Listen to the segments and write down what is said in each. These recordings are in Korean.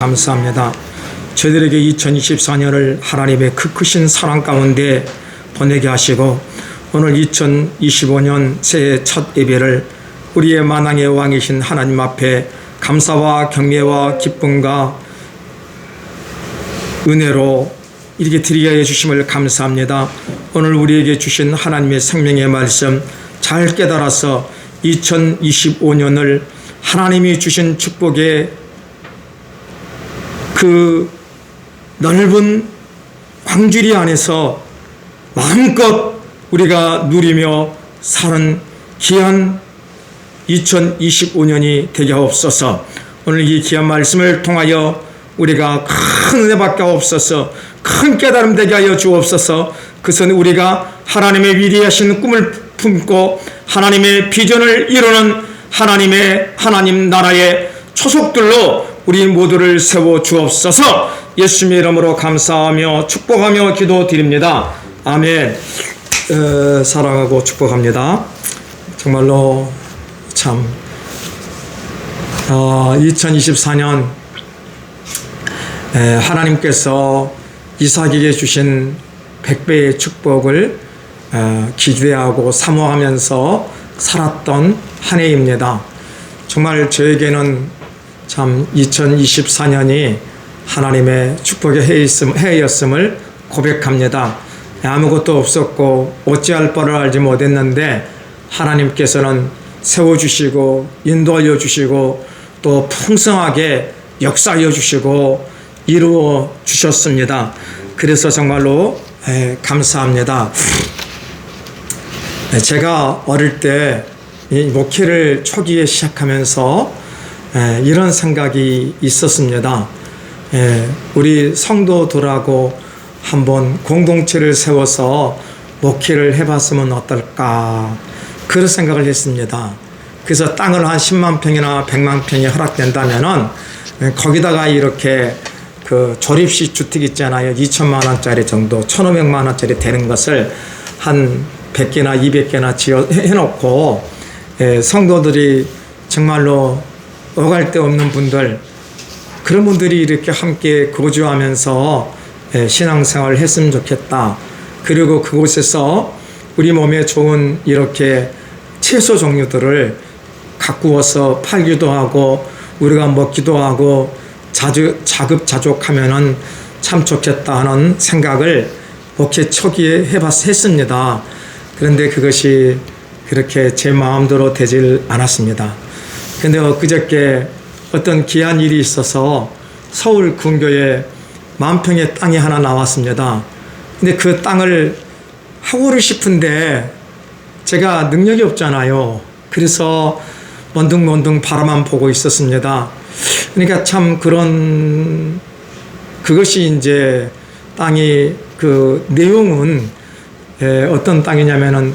감사합니다. 저희들에게 2024년을 하나님의 그 크신 사랑 가운데 보내게 하시고 오늘 2025년 새해 첫 예배를 우리의 만왕의 왕이신 하나님 앞에 감사와 경외와 기쁨과 은혜로 이렇게 드리게 해주심을 감사합니다. 오늘 우리에게 주신 하나님의 생명의 말씀 잘 깨달아서 2025년을 하나님이 주신 축복의 그 넓은 광주리 안에서 마음껏 우리가 누리며 사는 귀한 2025년이 되게 하옵소서. 오늘 이 귀한 말씀을 통하여 우리가 큰 은혜밖에 없어서 큰 깨달음 되게 하여 주옵소서. 그것은 우리가 하나님의 위대하신 꿈을 품고 하나님의 비전을 이루는 하나님 나라의 초속들로 우리 모두를 세워 주옵소서. 예수님의 이름으로 감사하며 축복하며 기도드립니다. 아멘. 사랑하고 축복합니다. 정말로 참 2024년 하나님께서 이삭에게 주신 100배의 축복을 기대하고 사모하면서 살았던 한 해입니다. 정말 저에게는 참 2024년이 하나님의 축복의 해였음을 고백합니다. 아무것도 없었고 어찌할 바를 알지 못했는데 하나님께서는 세워주시고 인도하여 주시고 또 풍성하게 역사하여 주시고 이루어 주셨습니다. 그래서 정말로 감사합니다. 제가 어릴 때 이 목회를 초기에 시작하면서 이런 생각이 있었습니다. 우리 성도들하고 한번 공동체를 세워서 목회를 해봤으면 어떨까 그런 생각을 했습니다. 그래서 땅을 한 10만 평이나 100만 평이 허락된다면은 거기다가 이렇게 그 조립식 주택 있잖아요. 2천만 원짜리 정도 1,500만 원짜리 되는 것을 한 100개나 200개나 해놓고 성도들이 정말로 오갈 데 없는 분들, 그런 분들이 이렇게 함께 거주하면서 신앙생활을 했으면 좋겠다. 그리고 그곳에서 우리 몸에 좋은 이렇게 채소 종류들을 가꾸어서 팔기도 하고 우리가 먹기도 하고 자급자족하면은 참 좋겠다 하는 생각을 목회 초기에 했습니다. 그런데 그것이 그렇게 제 마음대로 되질 않았습니다. 근데 엊그저께 어떤 귀한 일이 있어서 서울 근교에 10,000평의 땅이 하나 나왔습니다. 근데 그 땅을 하고를 싶은데 제가 능력이 없잖아요. 그래서 먼둥먼둥 바라만 보고 있었습니다. 그러니까 참 그것이 이제 땅이 그 내용은 어떤 땅이냐면은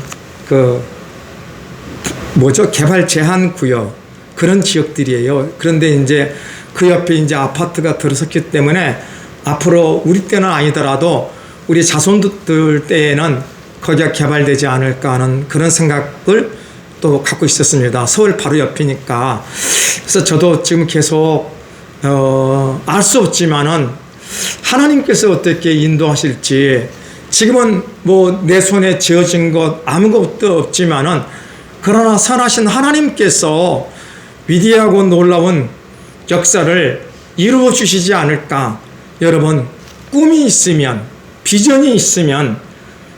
개발 제한 구역 그런 지역들이에요. 그런데 이제 그 옆에 이제 아파트가 들어섰기 때문에 앞으로 우리 때는 아니더라도 우리 자손들 때에는 거기가 개발되지 않을까 하는 그런 생각을 또 갖고 있었습니다. 서울 바로 옆이니까. 그래서 저도 지금 계속 알 수 없지만은 하나님께서 어떻게 인도하실지 지금은 뭐 내 손에 지어진 것 아무것도 없지만은 그러나 선하신 하나님께서 위대하고 놀라운 역사를 이루어 주시지 않을까. 여러분, 꿈이 있으면 비전이 있으면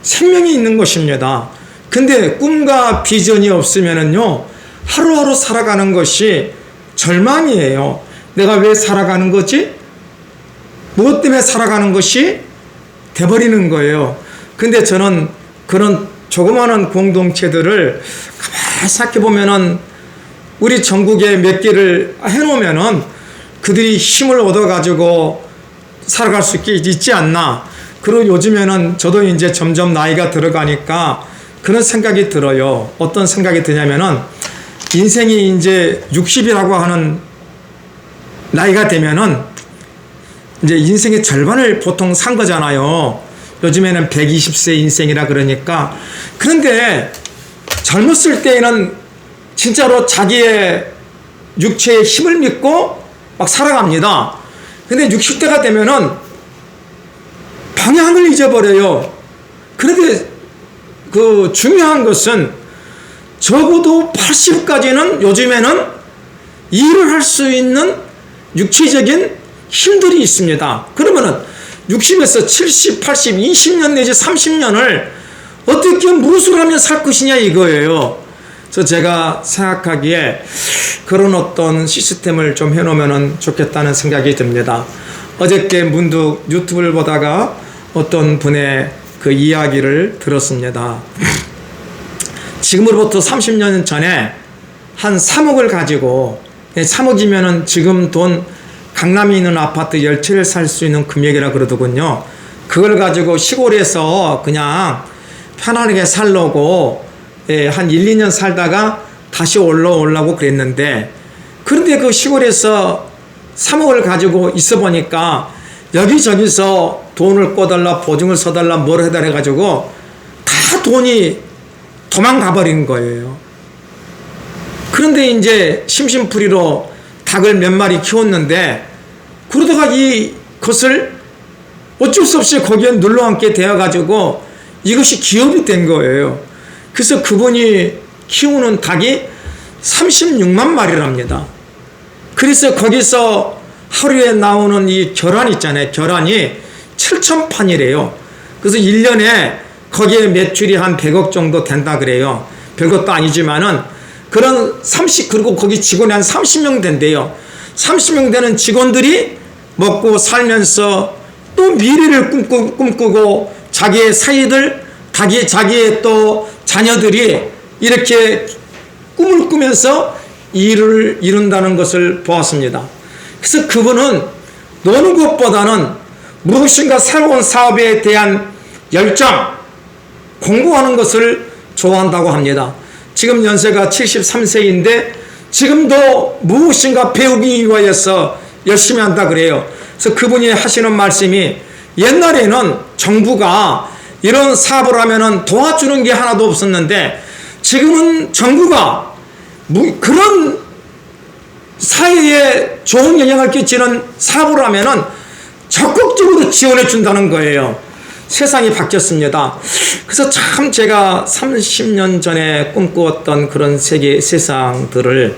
생명이 있는 것입니다. 근데 꿈과 비전이 없으면은요 하루하루 살아가는 것이 절망이에요. 내가 왜 살아가는 거지? 무엇 때문에 살아가는 것이 돼버리는 거예요. 근데 저는 그런 조그마한 공동체들을 가만히 생각해보면은 우리 전국에 몇 개를 해놓으면은 그들이 힘을 얻어가지고 살아갈 수 있지 않나. 그리고 요즘에는 저도 이제 점점 나이가 들어가니까 그런 생각이 들어요. 어떤 생각이 드냐면은 인생이 이제 60이라고 하는 나이가 되면은 이제 인생의 절반을 보통 산 거잖아요. 요즘에는 120세 인생이라 그러니까. 그런데 젊었을 때에는 진짜로 자기의 육체의 힘을 믿고 막 살아갑니다. 근데 60대가 되면은 방향을 잊어버려요. 그런데 그 중요한 것은 적어도 80까지는 요즘에는 일을 할 수 있는 육체적인 힘들이 있습니다. 그러면은 60에서 70, 80, 20년 내지 30년을 어떻게 무엇을 하며 살 것이냐 이거예요. 그래서 제가 생각하기에 그런 어떤 시스템을 좀 해놓으면 좋겠다는 생각이 듭니다. 어저께 문득 유튜브를 보다가 어떤 분의 그 이야기를 들었습니다. 지금으로부터 30년 전에 한 3억을 가지고 3억이면은 지금 돈 강남에 있는 아파트 10채를 살 수 있는 금액이라 그러더군요. 그걸 가지고 시골에서 그냥 편안하게 살려고 한 1, 2년 살다가 다시 올라오려고 그랬는데, 그런데 그 시골에서 3억을 가지고 있어 보니까 여기저기서 돈을 꿔달라, 보증을 서달라, 뭘 해달라 해가지고 다 돈이 도망가 버린 거예요. 그런데 이제 심심풀이로 닭을 몇 마리 키웠는데, 그러다가 이것을 어쩔 수 없이 거기에 눌러앉게 되어가지고 이것이 기업이 된 거예요. 그래서 그분이 키우는 닭이 36만 마리랍니다. 그래서 거기서 하루에 나오는 이 결혼 있잖아요. 결혼이 7,000판이래요. 그래서 1년에 거기에 매출이 한 100억 정도 된다 그래요. 별것도 아니지만은 그리고 거기 직원이 한 30명 된대요. 30명 되는 직원들이 먹고 살면서 또 미래를 꿈꾸고 자기의 사이들, 자기의 또 자녀들이 이렇게 꿈을 꾸면서 일을 이룬다는 것을 보았습니다. 그래서 그분은 노는 것보다는 무엇인가 새로운 사업에 대한 열정, 공부하는 것을 좋아한다고 합니다. 지금 연세가 73세인데 지금도 무엇인가 배우기 위하여서 열심히 한다 그래요. 그래서 그분이 하시는 말씀이, 옛날에는 정부가 이런 사업을 하면은 도와주는 게 하나도 없었는데 지금은 정부가 그런 사회에 좋은 영향을 끼치는 사업을 하면은 적극적으로 지원해 준다는 거예요. 세상이 바뀌었습니다. 그래서 참 제가 30년 전에 꿈꾸었던 그런 세상들을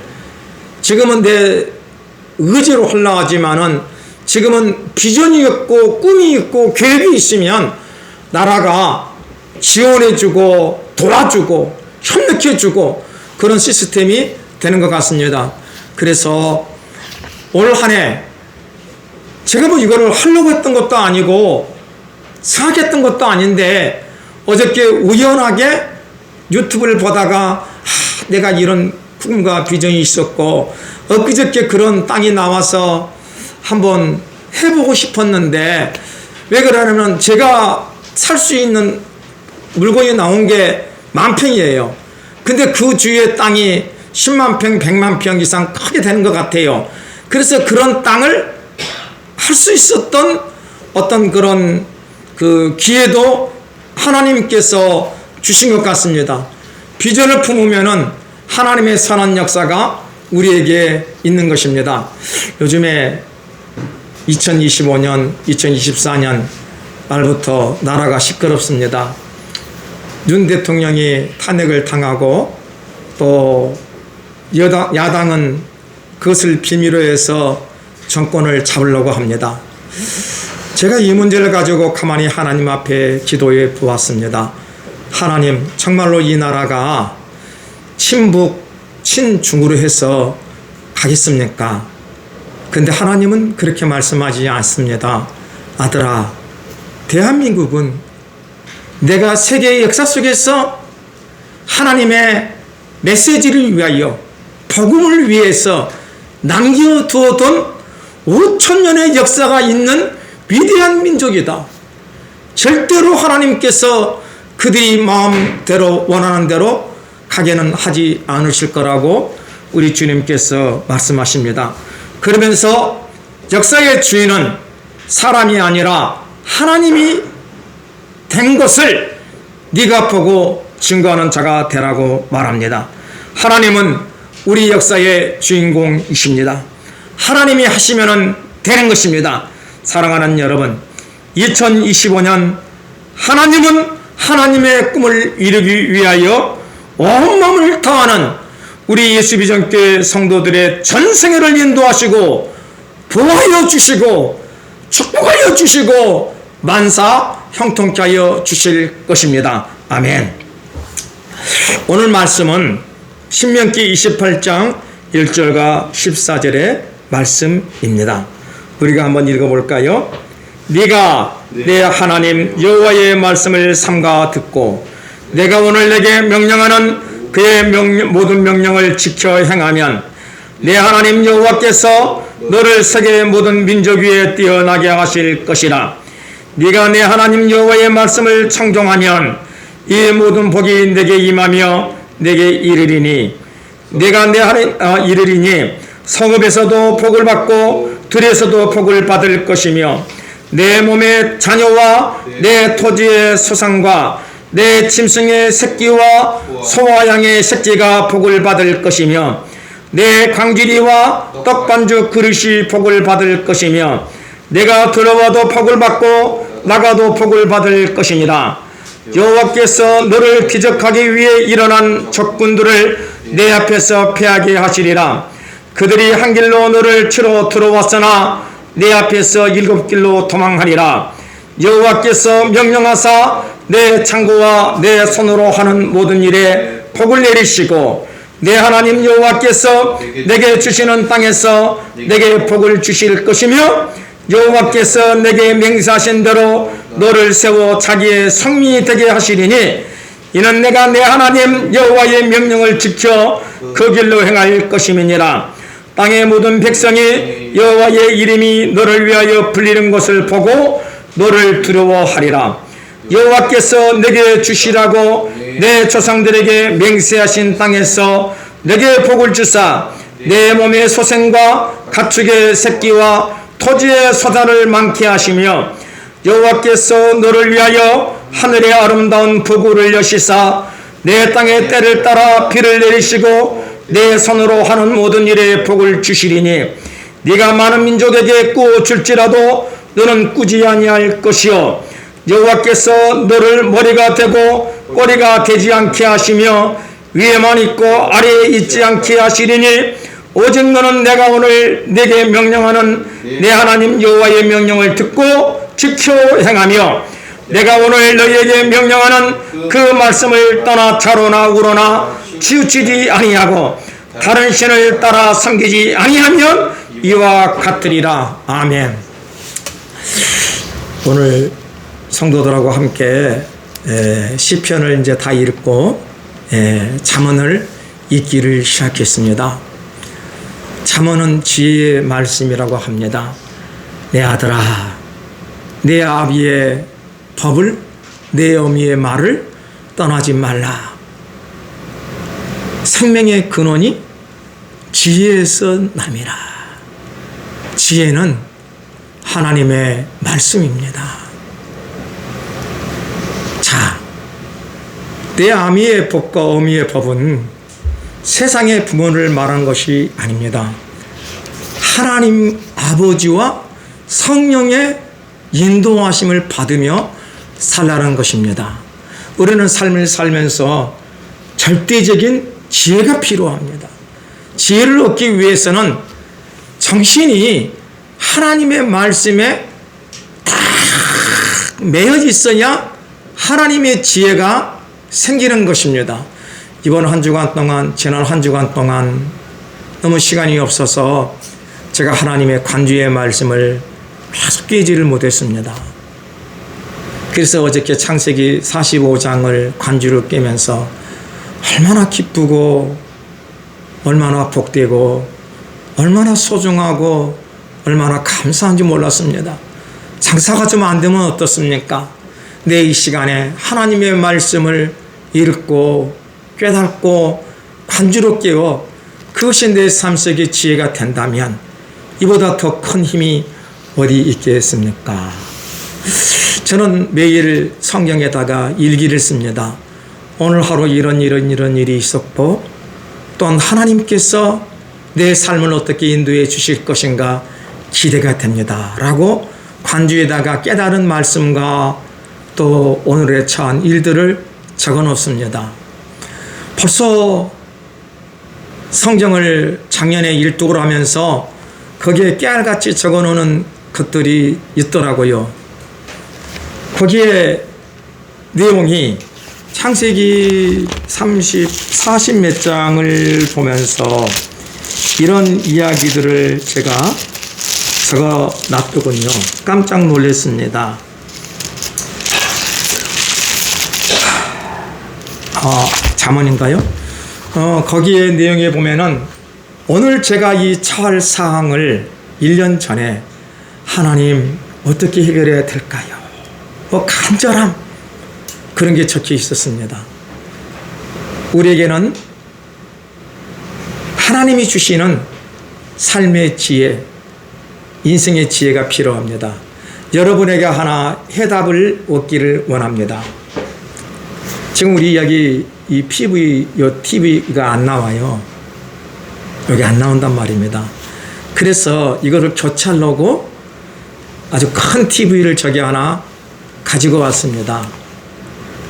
지금은 내 의지로 흘러가지만은 지금은 비전이 있고 꿈이 있고 계획이 있으면 나라가 지원해주고 도와주고 협력해주고 그런 시스템이 되는 것 같습니다. 그래서 올 한 해 제가 뭐 이거를 하려고 했던 것도 아니고 생각했던 것도 아닌데 어저께 우연하게 유튜브를 보다가 내가 이런 꿈과 비전이 있었고 엊그저께 그런 땅이 나와서 한번 해보고 싶었는데, 왜 그러냐면 제가 살 수 있는 물건이 나온 게 10,000평이에요. 근데 그 주위의 땅이 10만 평, 100만 평 이상 크게 되는 것 같아요. 그래서 그런 땅을 할 수 있었던 어떤 그런 그 기회도 하나님께서 주신 것 같습니다. 비전을 품으면은 하나님의 선한 역사가 우리에게 있는 것입니다. 요즘에 2025년, 2024년 말부터 나라가 시끄럽습니다. 윤 대통령이 탄핵을 당하고 또 야당은 그것을 빌미로 해서 정권을 잡으려고 합니다. 제가 이 문제를 가지고 가만히 하나님 앞에 기도해 보았습니다. 하나님, 정말로 이 나라가 친북, 친중으로 해서 가겠습니까? 근데 하나님은 그렇게 말씀하지 않습니다. 아들아, 대한민국은 내가 세계의 역사 속에서 하나님의 메시지를 위하여 복음을 위해서 남겨두었던 5,000년의 역사가 있는 위대한 민족이다. 절대로 하나님께서 그들이 마음대로 원하는 대로 가게는 하지 않으실 거라고 우리 주님께서 말씀하십니다. 그러면서 역사의 주인은 사람이 아니라 하나님이 된 것을 네가 보고 증거하는 자가 되라고 말합니다. 하나님은 우리 역사의 주인공이십니다. 하나님이 하시면은 되는 것입니다. 사랑하는 여러분, 2025년 하나님은 하나님의 꿈을 이루기 위하여 온몸을 다하는 우리 예수비전교회 성도들의 전생애를 인도하시고 보호하여 주시고 축복하여 주시고 만사 형통케 하여 주실 것입니다. 아멘. 오늘 말씀은 신명기 28장 1절과 14절의 말씀입니다. 우리가 한번 읽어볼까요? 네가 내 하나님 여호와의 말씀을 삼가 듣고 내가 오늘 내게 명령하는 그의 모든 명령을 지켜 행하면 내 하나님 여호와께서 너를 세계의 모든 민족 위에 뛰어나게 하실 것이라. 네가 내 하나님 여호와의 말씀을 청종하면 이 모든 복이 내게 임하며 내게 이르리니 내가 내 하나님 이르리니 성읍에서도 복을 받고 들에서도 복을 받을 것이며 내 몸의 자녀와 내 토지의 소산과 내 짐승의 새끼와 소와 양의 새끼가 복을 받을 것이며 내 광주리와 떡반죽 그릇이 복을 받을 것이며 내가 들어와도 복을 받고 나가도 복을 받을 것이니라. 여호와께서 너를 기적하기 위해 일어난 적군들을 내 앞에서 패하게 하시리라. 그들이 한 길로 너를 치러 들어왔으나 내 앞에서 7길로 도망하리라. 여호와께서 명령하사 내 창고와 내 손으로 하는 모든 일에 복을 내리시고 내 하나님 여호와께서 내게 주시는 땅에서 내게 복을 주실 것이며 여호와께서 내게 맹세하신 대로 너를 세워 자기의 성민이 되게 하시리니 이는 내가 내 하나님 여호와의 명령을 지켜 그 길로 행할 것임이니라. 땅의 모든 백성이 여호와의 이름이 너를 위하여 불리는 것을 보고 너를 두려워하리라. 여호와께서 내게 주시라고 내 조상들에게 맹세하신 땅에서 내게 복을 주사 내 몸의 소생과 가축의 새끼와 토지의 소산을 많게 하시며 여호와께서 너를 위하여 하늘의 아름다운 북울을 여시사 내 땅의 때를 따라 비를 내리시고 내 손으로 하는 모든 일에 복을 주시리니 네가 많은 민족에게 꾸어 줄지라도 너는 꾸지 아니할 것이요 여호와께서 너를 머리가 되고 꼬리가 되지 않게 하시며 위에만 있고 아래에 있지 않게 하시리니 오직 너는 내가 오늘 내게 명령하는 내 하나님 여호와의 명령을 듣고 지켜 행하며 내가 오늘 너희에게 명령하는 그 말씀을 떠나 좌로나 우로나 치우치지 아니하고 다른 신을 따라 섬기지 아니하면 이와 같으리라. 아멘. 오늘 성도들하고 함께 시편을 이제 다 읽고 잠언을 읽기를 시작했습니다. 잠언은 지혜의 말씀이라고 합니다. 내 아들아, 내 아비의 법을, 내 어미의 말을 떠나지 말라. 생명의 근원이 지혜에서 남이라. 지혜는 하나님의 말씀입니다. 자, 내 아미의 법과 어미의 법은 세상의 부모를 말한 것이 아닙니다. 하나님 아버지와 성령의 인도하심을 받으며 살라는 것입니다. 우리는 삶을 살면서 절대적인 지혜가 필요합니다. 지혜를 얻기 위해서는 정신이 하나님의 말씀에 딱 매여 있어야 하나님의 지혜가 생기는 것입니다. 이번 한 주간 동안, 지난 한 주간 동안 너무 시간이 없어서 제가 하나님의 관주의 말씀을 계속 깨지를 못했습니다. 그래서 어저께 창세기 45장을 관주를 깨면서 얼마나 기쁘고 얼마나 복되고 얼마나 소중하고 얼마나 감사한지 몰랐습니다. 장사가 좀 안 되면 어떻습니까? 내 이 시간에 하나님의 말씀을 읽고 깨닫고 관주로 깨워 그것이 내 삶 속의 지혜가 된다면 이보다 더 큰 힘이 어디 있겠습니까? 저는 매일 성경에다가 일기를 씁니다. 오늘 하루 이런 일이 있었고 또한 하나님께서 내 삶을 어떻게 인도해 주실 것인가 기대가 됩니다. 라고 관주에다가 깨달은 말씀과 또 오늘의 처한 일들을 적어 놓습니다. 벌써 성경을 작년에 일독을 하면서 거기에 깨알같이 적어 놓는 것들이 있더라고요. 거기에 내용이 창세기 40 몇 장을 보면서 이런 이야기들을 제가 적어 놨더군요. 깜짝 놀랐습니다. 잠언인가요? 거기에 내용에 보면은 오늘 제가 이 처할 사항을 1년 전에 하나님 어떻게 해결해야 될까요? 간절함 그런 게 적혀 있었습니다. 우리에게는 하나님이 주시는 삶의 지혜, 인생의 지혜가 필요합니다. 여러분에게 하나 해답을 얻기를 원합니다. 지금 우리 이야기 이 TV가 안 나와요. 여기 안 나온단 말입니다. 그래서 이거를 교체하려고 아주 큰 TV를 저기 하나 가지고 왔습니다.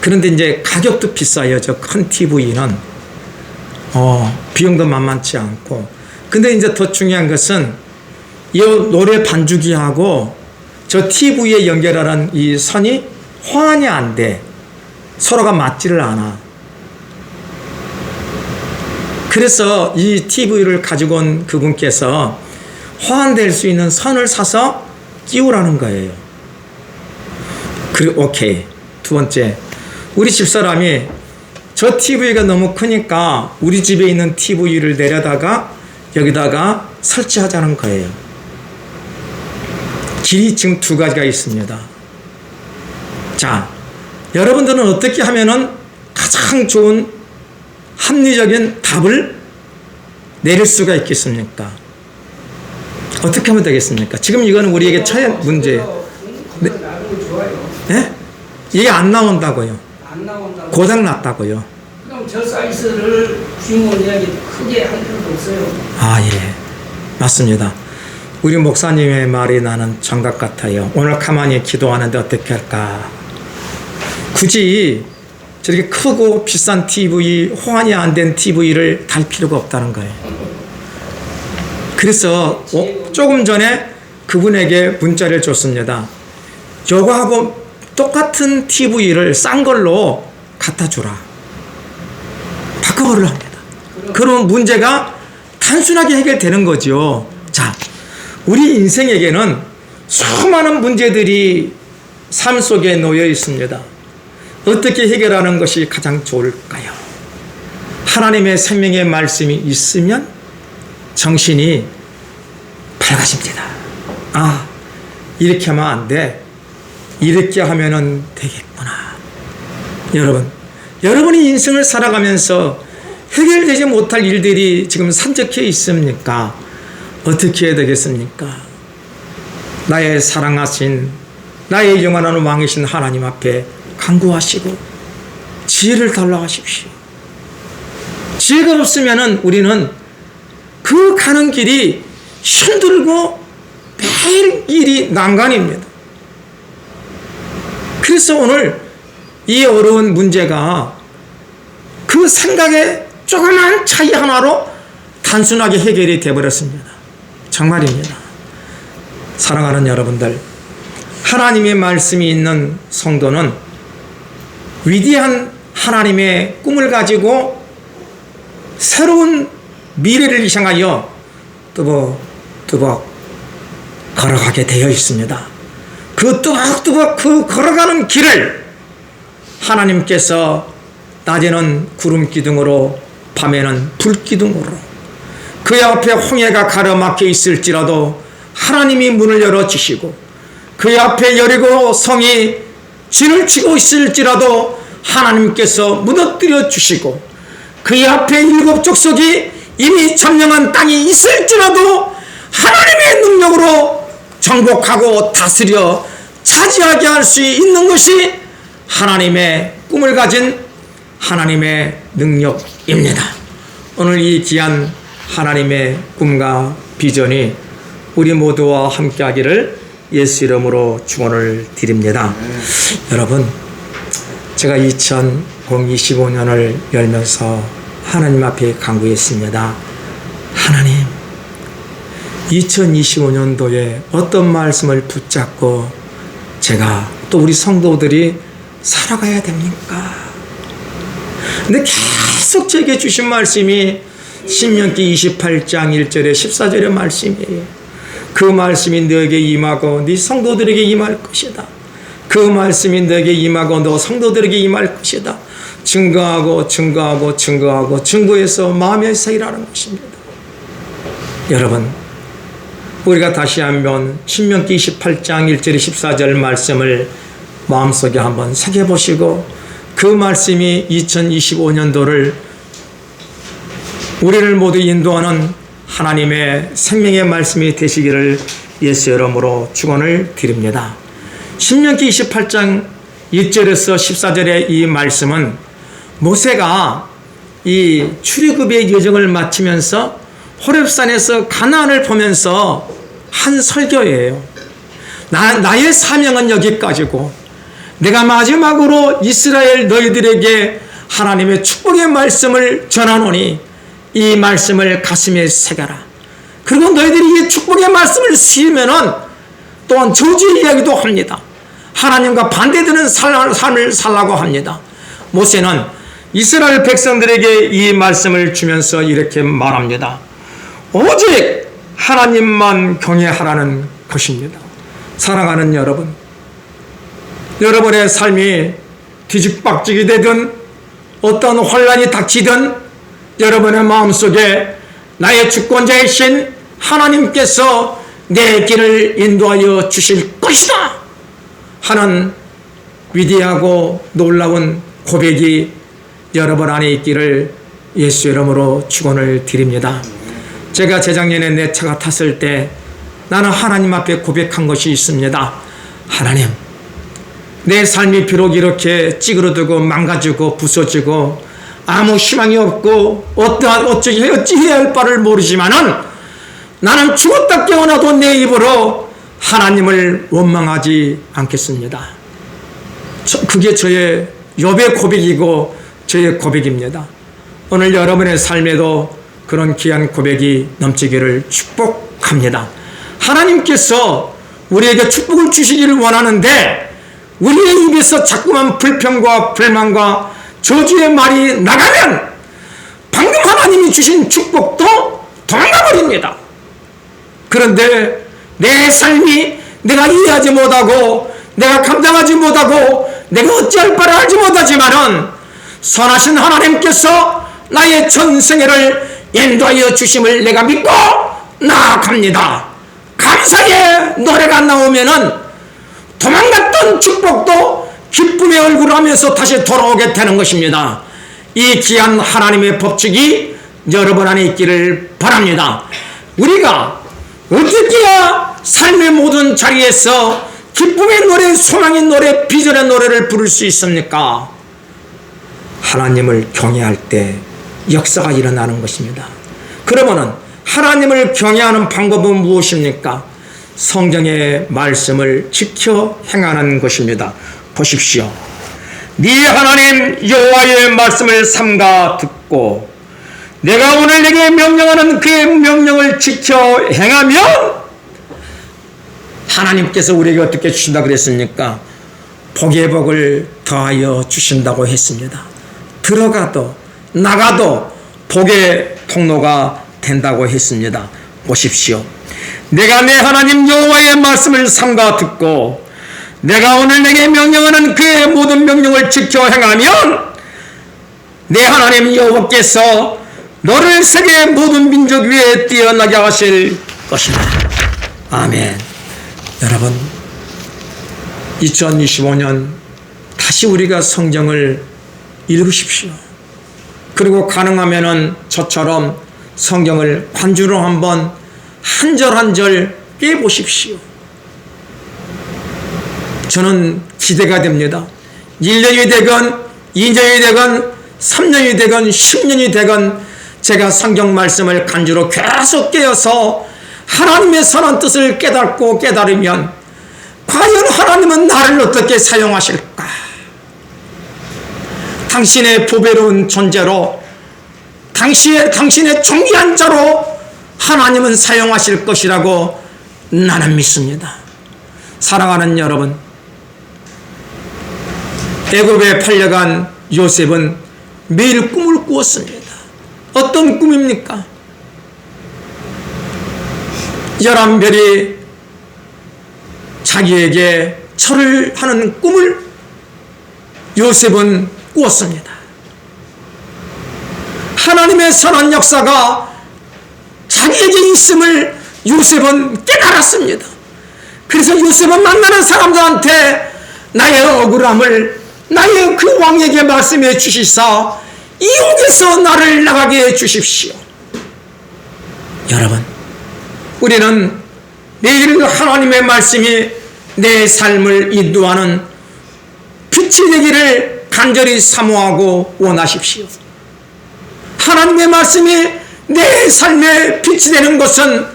그런데 이제 가격도 비싸요. 저 큰 TV는. 비용도 만만치 않고. 근데 이제 더 중요한 것은 이 노래 반주기하고 저 TV에 연결하는 이 선이 호환이 안 돼. 서로가 맞지를 않아. 그래서 이 TV를 가지고 온 그분께서 호환될 수 있는 선을 사서 끼우라는 거예요. 그리고 오케이. 두 번째, 우리 집사람이 저 TV가 너무 크니까 우리 집에 있는 TV를 내려다가 여기다가 설치하자는 거예요. 길이 지금 두 가지가 있습니다. 자, 여러분들은 어떻게 하면은 가장 좋은 합리적인 답을 내릴 수가 있겠습니까? 어떻게 하면 되겠습니까? 지금 이거는 우리에게 처한 문제예요. 네? 네? 이게 안 나온다고요. 안 나온다고. 고장 났다고요. 그럼 저 사이즈를 주인공 이야기 크게 할 필요도 없어요. 예. 맞습니다. 우리 목사님의 말이 나는 정답 같아요. 오늘 가만히 기도하는데 어떻게 할까? 굳이 저렇게 크고 비싼 TV, 호환이 안 된 TV를 달 필요가 없다는 거예요. 그래서 조금 전에 그분에게 문자를 줬습니다. 저거하고 똑같은 TV를 싼 걸로 갖다 주라. 바꿔버리려 합니다. 그러면 문제가 단순하게 해결되는 거죠. 자, 우리 인생에게는 수많은 문제들이 삶 속에 놓여 있습니다. 어떻게 해결하는 것이 가장 좋을까요? 하나님의 생명의 말씀이 있으면 정신이 밝아집니다. 이렇게 하면 안 돼. 이렇게 하면은 되겠구나. 여러분이 인생을 살아가면서 해결되지 못할 일들이 지금 산적해 있습니까? 어떻게 해야 되겠습니까? 나의 사랑하신, 나의 영원한 왕이신 하나님 앞에 간구하시고 지혜를 달라 하십시오. 지혜가 없으면은 우리는 그 가는 길이 힘들고 매일 일이 난관입니다. 그래서 오늘 이 어려운 문제가 그 생각의 조그만 차이 하나로 단순하게 해결이 되어버렸습니다. 정말입니다. 사랑하는 여러분들, 하나님의 말씀이 있는 성도는 위대한 하나님의 꿈을 가지고 새로운 미래를 향하여 뚜벅뚜벅 걸어가게 되어 있습니다. 그 뚜벅뚜벅 그 걸어가는 길을 하나님께서 낮에는 구름 기둥으로 밤에는 불 기둥으로 그 앞에 홍해가 가로막혀 있을지라도 하나님이 문을 열어주시고 그 앞에 여리고 성이 진을 치고 있을지라도 하나님께서 무너뜨려 주시고 그 앞에 일곱 족속이 이미 점령한 땅이 있을지라도 하나님의 능력으로 정복하고 다스려 차지하게 할 수 있는 것이 하나님의 꿈을 가진 하나님의 능력입니다. 오늘 이 귀한 하나님의 꿈과 비전이 우리 모두와 함께 하기를 예수 이름으로 축원을 드립니다. 여러분, 제가 2025년을 열면서 하나님 앞에 간구했습니다. 하나님, 2025년도에 어떤 말씀을 붙잡고 제가 또 우리 성도들이 살아가야 됩니까? 근데 계속 제게 주신 말씀이 신명기 28장 1절에 14절의 말씀이에요. 그 말씀이 너에게 임하고 네 성도들에게 임할 것이다. 그 말씀이 너에게 임하고 너 성도들에게 임할 것이다. 증거하고 증거하고 증거하고 증거해서 마음의 새기라는 것입니다. 여러분, 우리가 다시 한번 신명기 28장 1절 14절 말씀을 마음속에 한번 새겨보시고 그 말씀이 2025년도를 우리를 모두 인도하는 하나님의 생명의 말씀이 되시기를 예수 이름으로 축원을 드립니다. 신명기 28장 1절에서 14절의 이 말씀은 모세가 이 출애굽의 여정을 마치면서 호렙산에서 가나안을 보면서 한 설교예요. 나의 사명은 여기까지고 내가 마지막으로 이스라엘 너희들에게 하나님의 축복의 말씀을 전하노니 이 말씀을 가슴에 새겨라. 그리고 너희들이 이 축복의 말씀을 쓰면은 또한 저주의 이야기도 합니다. 하나님과 반대되는 삶을 살라고 합니다. 모세는 이스라엘 백성들에게 이 말씀을 주면서 이렇게 말합니다. 오직 하나님만 경외하라는 것입니다. 사랑하는 여러분, 여러분의 삶이 뒤죽박죽이 되든 어떤 혼란이 닥치든 여러분의 마음속에 나의 주권자이신 하나님께서 내 길을 인도하여 주실 것이다 하는 위대하고 놀라운 고백이 여러분 안에 있기를 예수 이름으로 축원을 드립니다. 제가 재작년에 내 차가 탔을 때 나는 하나님 앞에 고백한 것이 있습니다. 하나님, 내 삶이 비록 이렇게 찌그러들고 망가지고 부서지고 아무 희망이 없고 어찌해야 할 바를 모르지만은 나는 죽었다 깨어나도 내 입으로 하나님을 원망하지 않겠습니다. 그게 저의 욥의 고백이고 저의 고백입니다. 오늘 여러분의 삶에도 그런 귀한 고백이 넘치기를 축복합니다. 하나님께서 우리에게 축복을 주시기를 원하는데 우리의 입에서 자꾸만 불평과 불만과 저주의 말이 나가면 방금 하나님이 주신 축복도 도망가 버립니다. 그런데 내 삶이 내가 이해하지 못하고 내가 감당하지 못하고 내가 어찌할 바를 알지 못하지만은 선하신 하나님께서 나의 전생애를 인도하여 주심을 내가 믿고 나아갑니다. 감사의 노래가 나오면은 도망갔던 축복도 기쁨의 얼굴을 하면서 다시 돌아오게 되는 것입니다. 이 귀한 하나님의 법칙이 여러분 안에 있기를 바랍니다. 우리가 어떻게 해야 삶의 모든 자리에서 기쁨의 노래, 소망의 노래, 비전의 노래를 부를 수 있습니까? 하나님을 경외할 때 역사가 일어나는 것입니다. 그러면은 하나님을 경외하는 방법은 무엇입니까? 성경의 말씀을 지켜 행하는 것입니다. 보십시오. 네 하나님 여호와의 말씀을 삼가 듣고 내가 오늘 내게 명령하는 그의 명령을 지켜 행하면 하나님께서 우리에게 어떻게 주신다 그랬습니까? 복의 복을 더하여 주신다고 했습니다. 들어가도 나가도 복의 통로가 된다고 했습니다. 보십시오. 내가 내 하나님 여호와의 말씀을 삼가 듣고 내가 오늘 내게 명령하는 그의 모든 명령을 지켜 행하면 내 하나님 여호와께서 너를 세계 모든 민족 위에 뛰어나게 하실 것이다. 아멘. 여러분, 2025년 다시 우리가 성경을 읽으십시오. 그리고 가능하면은 저처럼 성경을 관주로 한번 한 절 한 절 깨보십시오. 저는 기대가 됩니다. 1년이 되건 2년이 되건 3년이 되건 10년이 되건 제가 성경 말씀을 간주로 계속 깨어서 하나님의 선한 뜻을 깨닫고 깨달으면 과연 하나님은 나를 어떻게 사용하실까? 당신의 보배로운 존재로, 당신의 존귀한 자로 하나님은 사용하실 것이라고 나는 믿습니다. 사랑하는 여러분, 애굽에 팔려간 요셉은 매일 꿈을 꾸었습니다. 어떤 꿈입니까? 11별이 자기에게 절을 하는 꿈을 요셉은 꾸었습니다. 하나님의 선한 역사가 자기에게 있음을 요셉은 깨달았습니다. 그래서 요셉은 만나는 사람들한테 나의 억울함을 나의 그 왕에게 말씀해 주시사 이 옥에서 나를 나가게 해 주십시오. 여러분, 우리는 매일 하나님의 말씀이 내 삶을 인도하는 빛이 되기를 간절히 사모하고 원하십시오. 하나님의 말씀이 내 삶의 빛이 되는 것은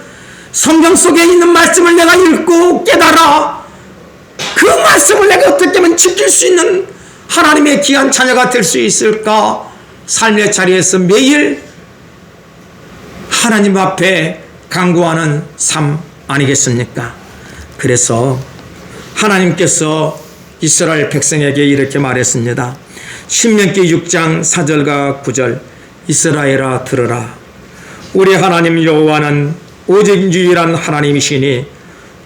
성경 속에 있는 말씀을 내가 읽고 깨달아 그 말씀을 내가 어떻게 하면 지킬 수 있는 하나님의 귀한 자녀가 될 수 있을까? 삶의 자리에서 매일 하나님 앞에 간구하는 삶 아니겠습니까? 그래서 하나님께서 이스라엘 백성에게 이렇게 말했습니다. 신명기 6장 4절과 9절, 이스라엘아 들으라. 우리 하나님 여호와는 오직 유일한 하나님이시니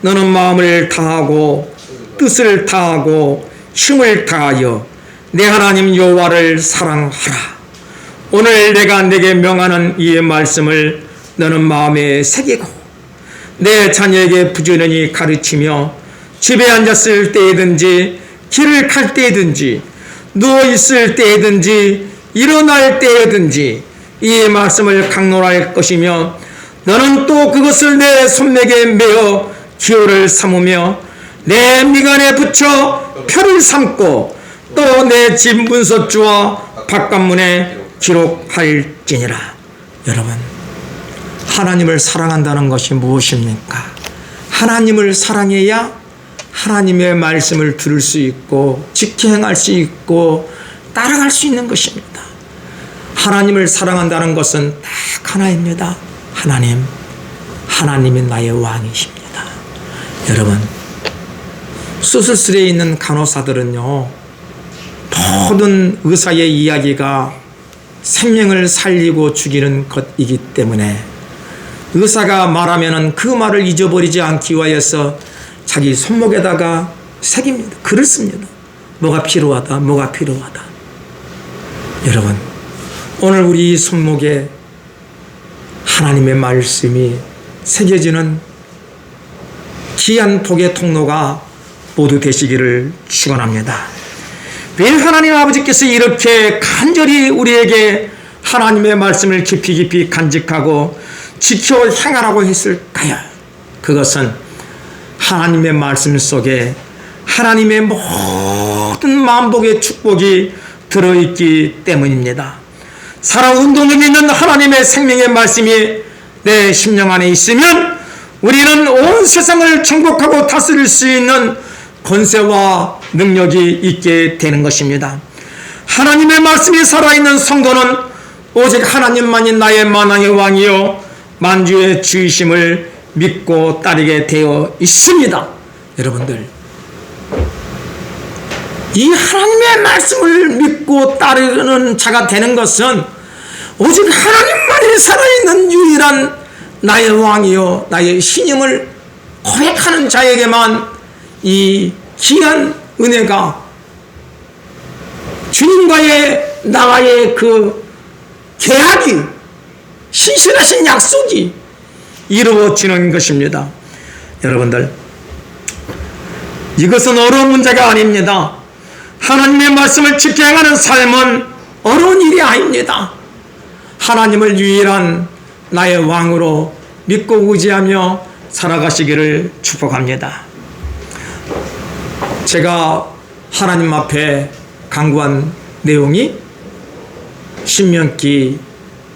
너는 마음을 다하고 뜻을 다하고 힘을 다하여 내 하나님 여호와를 사랑하라. 오늘 내가 내게 명하는 이 말씀을 너는 마음에 새기고 내 자녀에게 부지런히 가르치며 집에 앉았을 때이든지 길을 갈 때이든지 누워있을 때이든지 일어날 때이든지 이 말씀을 강론할 것이며 너는 또 그것을 내 손목에 매어 기호를 삼으며 내 미간에 붙여 표를 삼고 또 내 집 문서주와 바깥문에 기록할지니라. 여러분, 하나님을 사랑한다는 것이 무엇입니까? 하나님을 사랑해야 하나님의 말씀을 들을 수 있고 지켜 행할 수 있고 따라갈 수 있는 것입니다. 하나님을 사랑한다는 것은 딱 하나입니다. 하나님이 나의 왕이십니다. 여러분, 수술실에 있는 간호사들은요, 모든 의사의 이야기가 생명을 살리고 죽이는 것이기 때문에 의사가 말하면은 그 말을 잊어버리지 않기 위하여서 자기 손목에다가 새깁니다. 글을 씁니다. 뭐가 필요하다, 뭐가 필요하다. 여러분, 오늘 우리 손목에 하나님의 말씀이 새겨지는 귀한 복의 통로가 모두 되시기를 축원합니다. 왜 하나님 아버지께서 이렇게 간절히 우리에게 하나님의 말씀을 깊이 간직하고 지켜 행하라고 했을까요? 그것은 하나님의 말씀 속에 하나님의 모든 만복의 축복이 들어있기 때문입니다. 살아운동이 있는 하나님의 생명의 말씀이 내 심령 안에 있으면 우리는 온 세상을 정복하고 다스릴 수 있는 권세와 능력이 있게 되는 것입니다. 하나님의 말씀이 살아있는 성도는 오직 하나님만이 나의 만왕의 왕이요 만주의 주이심을 믿고 따르게 되어 있습니다. 여러분들, 이 하나님의 말씀을 믿고 따르는 자가 되는 것은 오직 하나님만이 살아있는 유일한 나의 왕이요 나의 신임을 고백하는 자에게만 이 귀한 은혜가 주님과의 나와의 그 계약이 신실하신 약속이 이루어지는 것입니다. 여러분들, 이것은 어려운 문제가 아닙니다. 하나님의 말씀을 지켜 행하는 삶은 어려운 일이 아닙니다. 하나님을 유일한 나의 왕으로 믿고 의지하며 살아가시기를 축복합니다. 제가 하나님 앞에 간구한 내용이 신명기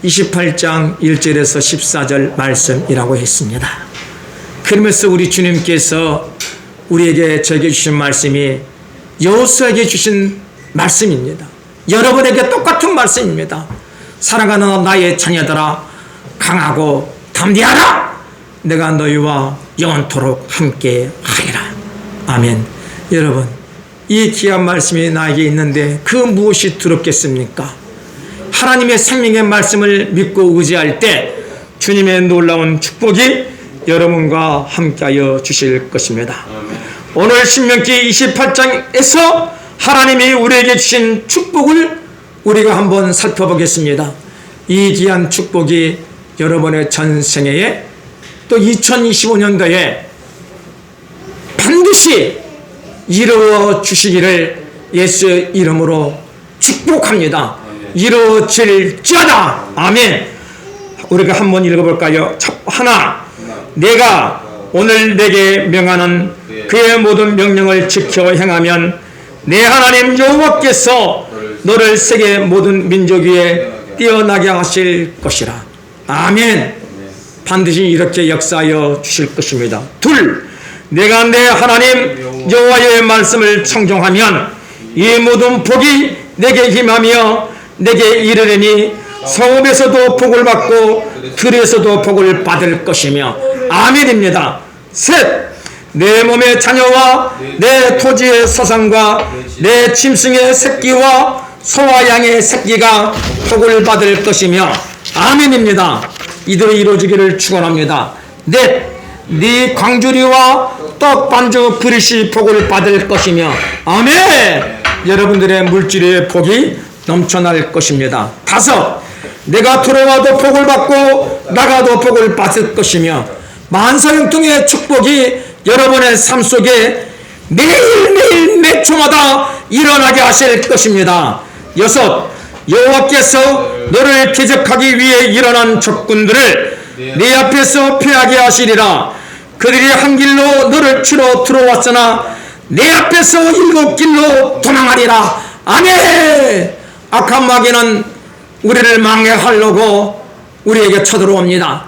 28장 1절에서 14절 말씀이라고 했습니다. 그러면서 우리 주님께서 우리에게 저에게 주신 말씀이 여호수아에게 주신 말씀입니다. 여러분에게 똑같은 말씀입니다. 사랑하는 나의 자녀들아, 강하고 담대하라. 내가 너희와 영원토록 함께 하리라. 아멘. 여러분, 이 귀한 말씀이 나에게 있는데 그 무엇이 두렵겠습니까? 하나님의 생명의 말씀을 믿고 의지할 때 주님의 놀라운 축복이 여러분과 함께하여 주실 것입니다. 오늘 신명기 28장에서 하나님이 우리에게 주신 축복을 우리가 한번 살펴보겠습니다. 이 귀한 축복이 여러분의 전생애에 또 2025년도에 반드시 이루어 주시기를 예수 이름으로 축복합니다. 이루어질지어다. 아멘. 우리가 한번 읽어볼까요? 하나, 내가 오늘 내게 명하는 그의 모든 명령을 지켜 행하면 내 하나님 여호와께서 너를 세계 모든 민족 위에 뛰어나게 하실 것이라. 아멘. 반드시 이렇게 역사하여 주실 것입니다. 둘, 내가 내 하나님 여호와의 말씀을 청종하면 이 모든 복이 내게 힘하며 내게 이르려니 성읍에서도 복을 받고 들에서도 복을 받을 것이며. 아멘입니다. 셋, 내 몸의 자녀와 내 토지의 서상과 내 짐승의 새끼와 소와 양의 새끼가 복을 받을 것이며. 아멘입니다. 이들이 이루어지기를 축원합니다. 넷, 네 광주리와 떡 반죽 그릇이 복을 받을 것이며. 아멘. 여러분들의 물질의 복이 넘쳐날 것입니다. 다섯, 내가 들어와도 복을 받고 나가도 복을 받을 것이며. 만사형통의 축복이 여러분의 삶 속에 매일매일 몇 초마다 일어나게 하실 것입니다. 여섯, 여호와께서 너를 기적하기 위해 일어난 적군들을 네 앞에서 피하게 하시리라. 그들이 한 길로 너를 치러 들어왔으나 내 앞에서 일곱 길로 도망하리라. 아멘. 악한 마귀는 우리를 망해하려고 우리에게 쳐들어옵니다.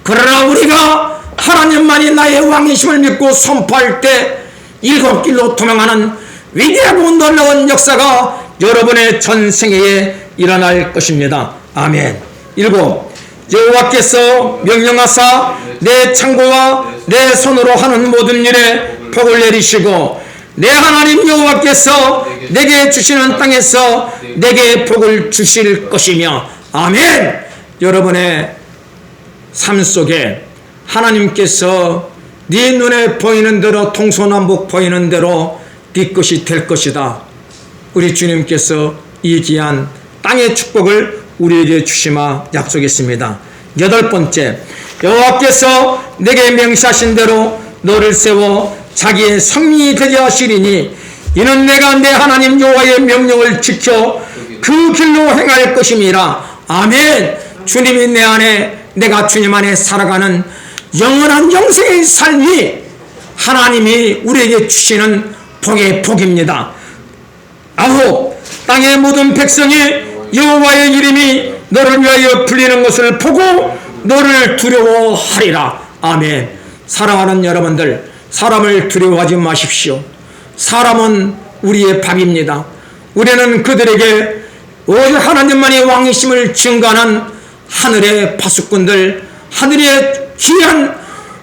그러나 우리가 하나님만이 나의 왕이심을 믿고 선포할 때 일곱 길로 도망하는 위대하고 놀라운 역사가 여러분의 전생애에 일어날 것입니다. 아멘. 일곱, 여호와께서 명령하사 내 창고와 내 손으로 하는 모든 일에 복을 내리시고 내 하나님 여호와께서 내게 주시는 땅에서 내게 복을 주실 것이며. 아멘. 여러분의 삶 속에 하나님께서 네 눈에 보이는 대로 동서남북 보이는 대로 네 것이 될 것이다. 우리 주님께서 이 귀한 땅의 축복을 우리에게 주시마 약속했습니다. 여덟 번째, 여호와께서 내게 명시하신 대로 너를 세워 자기의 성민이 되게 하시리니 이는 내가 내 하나님 여호와의 명령을 지켜 그 길로 행할 것임이라. 아멘. 주님이 내 안에, 내가 주님 안에 살아가는 영원한 영생의 삶이 하나님이 우리에게 주시는 복의 복입니다. 아홉, 땅의 모든 백성이 여호와의 이름이 너를 위하여 불리는 것을 보고 너를 두려워하리라. 아멘. 사랑하는 여러분들, 사람을 두려워하지 마십시오. 사람은 우리의 밥입니다. 우리는 그들에게 오직 하나님만의 왕이심을 증거하는 하늘의 파수꾼들, 하늘의 귀한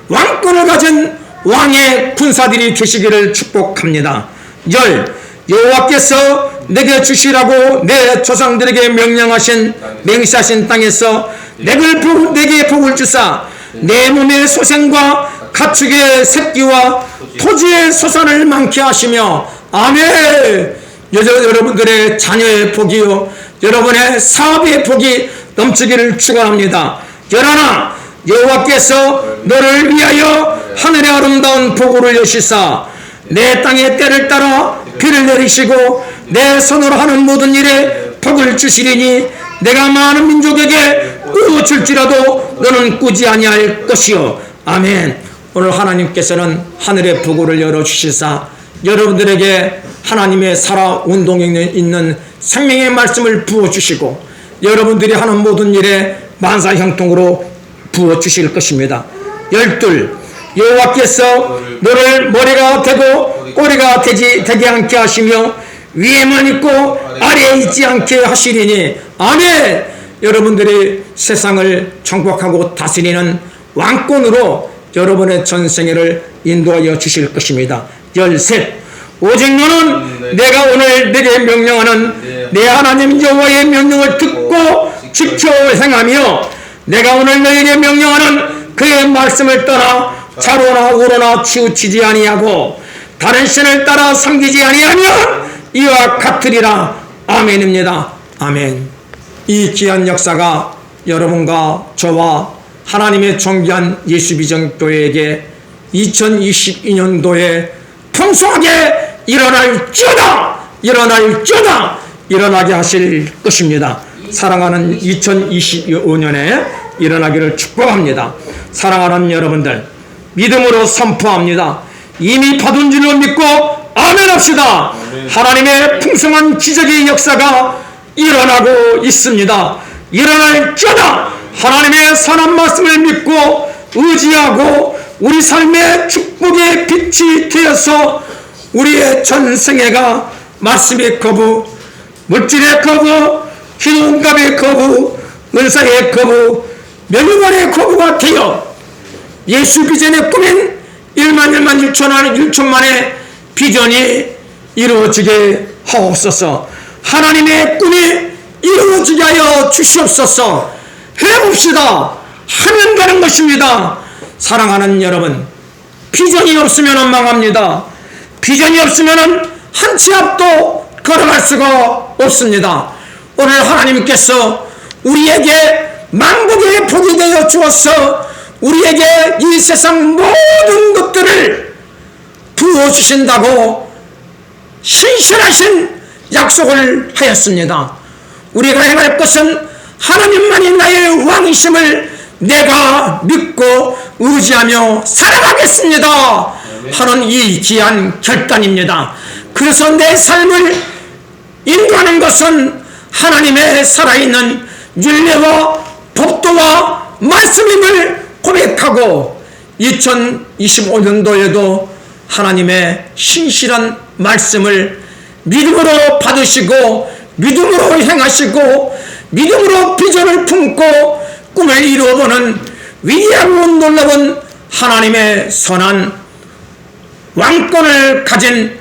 왕권을 가진 왕의 군사들이 되시기를 축복합니다. 열, 여호와께서 내게 주시라고 내 조상들에게 명령하신 맹세하신 땅에서 내게 복을 주사 내 몸의 소생과 가축의 새끼와 토지의 소산을 많게 하시며. 아멘. 여러분들의 자녀의 복이요 여러분의 사업의 복이 넘치기를 축원합니다. 열하나, 여호와께서 너를 위하여 하늘의 아름다운 복을 여시사 내 땅의 때를 따라 비를 내리시고 내 손으로 하는 모든 일에 복을 주시리니 내가 많은 민족에게 꾸어줄지라도 너는 꾸지 아니할 것이요. 아멘. 오늘 하나님께서는 하늘의 복을 열어주시사 여러분들에게 하나님의 살아 운동에 있는 생명의 말씀을 부어주시고 여러분들이 하는 모든 일에 만사형통으로 부어주실 것입니다. 열둘, 여호와께서 너를 머리가 되고 꼬리가 되지 않게 하시며 위에만 있고 아래에 있지 않게 하시리니 아멘. 여러분들이 세상을 정복하고 다스리는 왕권으로 여러분의 전생애를 인도하여 주실 것입니다. 13. 오직 너는 내가 오늘 내게 명령하는 내 하나님 여호와의 명령을 듣고 지켜 행하며 내가 오늘 너에게 명령하는 그의 말씀을 떠나 좌로나 우로나 치우치지 아니하고 다른 신을 따라 섬기지 아니하면 이와 같으리라. 아멘입니다. 아멘. 이 귀한 역사가 여러분과 저와 하나님의 존귀한 예수비전교회에게 2022년도에 풍성하게 일어나게 하실 것입니다. 사랑하는 2025년에 일어나기를 축복합니다. 사랑하는 여러분들, 믿음으로 선포합니다. 이미 받은 줄로 믿고 아멘합시다. 하나님의 풍성한 기적의 역사가 일어나고 있습니다. 일어날지어다. 하나님의 선한 말씀을 믿고 의지하고 우리 삶의 축복의 빛이 되어서 우리의 전생애가 말씀의 거부, 물질의 거부, 희롱감의 거부, 은사의 거부, 명예관의 거부가 되어 예수 비전의 꿈인 1천만의 비전이 이루어지게 하옵소서. 하나님의 꿈이 이루어지게 하여 주시옵소서. 해봅시다. 하면 되는 것입니다. 사랑하는 여러분, 비전이 없으면 망합니다. 비전이 없으면 한 치 앞도 걸어갈 수가 없습니다. 오늘 하나님께서 우리에게 만복의 복이 되어 주어서 우리에게 이 세상 모든 것들을 부어주신다고 신실하신 약속을 하였습니다. 우리가 행할 것은 하나님만이 나의 왕이심을 내가 믿고 의지하며 살아가겠습니다 하는 이 귀한 결단입니다. 그래서 내 삶을 인도하는 것은 하나님의 살아있는 율례와 법도와 말씀임을 고백하고 2025년도에도 하나님의 신실한 말씀을 믿음으로 받으시고 믿음으로 행하시고 믿음으로 비전을 품고 꿈을 이루어보는 위대하고 놀라운 하나님의 선한 왕권을 가진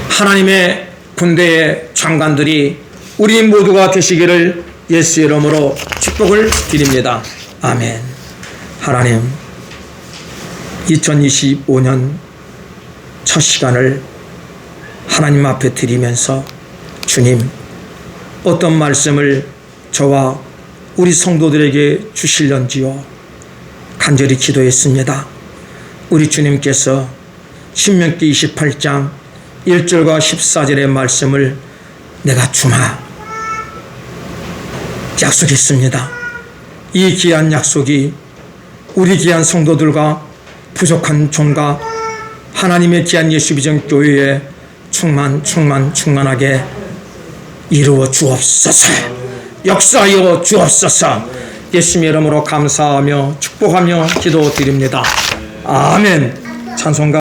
하나님의 군대의 장관들이 우리 모두가 되시기를 예수 이름으로 축복을 드립니다. 아멘. 하나님, 2025년 첫 시간을 하나님 앞에 드리면서 주님, 어떤 말씀을 저와 우리 성도들에게 주실런지요 간절히 기도했습니다. 우리 주님께서 신명기 28장 1절과 14절의 말씀을 내가 주마 약속했습니다. 이 귀한 약속이 우리 귀한 성도들과 부족한 종과 하나님의 귀한 예수비전 교회에 충만하게 이루어 주옵소서. 역사하여 주옵소서. 예수님 이름으로 감사하며 축복하며 기도드립니다. 아멘. 찬송가